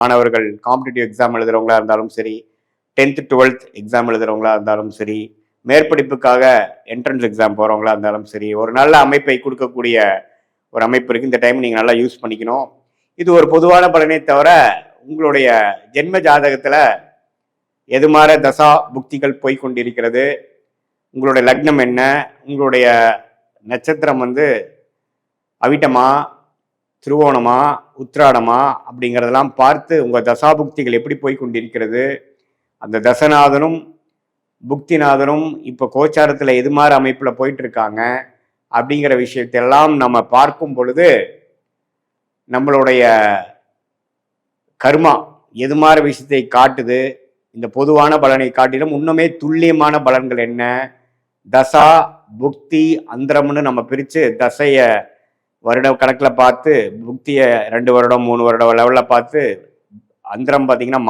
மாணவர்கள் competitive exam எழுதுறவங்களா இருந்தாலும் சரி, 10th 12th எக்ஸாம் எழுதுறவங்களா இருந்தாலும் சரி, மேற்படிப்புக்காக என்ட்ரன்ஸ் எக்ஸாம் போறவங்களா இருந்தாலும் சரி, ஒரு நல்ல அமைப்பை கொடுக்கக்கூடிய ஒரு அமைப்பு இருக்கு. இந்த டைம் நீங்க நல்லா யூஸ் பண்ணிக்கணும். இது ஒரு பொதுவான பலனே தவிர உங்களுடைய ஜென்ம ஜாதகத்துல எது மாதிரி தசா புக்திகள் போய்கொண்டிருக்கிறது, உங்களுடைய லக்னம் என்ன, உங்களுடைய நட்சத்திரம் அவிட்டமா, திருவோணமா, உத்திராடமா அப்படிங்கிறதெல்லாம் பார்த்து உங்கள் தசாபுக்திகள் எப்படி போய் கொண்டிருக்கிறது, அந்த தசநாதனும் புக்திநாதனும் இப்போ கோச்சாரத்தில் எது மாதிரி அமைப்பில் போயிட்டு இருக்காங்க அப்படிங்கிற விஷயத்தெல்லாம் நம்ம பார்க்கும் பொழுது நம்மளுடைய கர்மா எது மாதிரி விஷயத்தை காட்டுது, இந்த பொதுவான பலனை காட்டிலும் இன்னுமே துல்லியமான பலன்கள் என்ன, தசா புக்தி அந்தரம்னு நம்ம பிரித்து தசைய வருட கணக்கில் பார்த்து, புக்தியை 2 வருடம் 3 வருடம் லெவலில் பார்த்து, அந்தரம் பார்த்தீங்கன்னா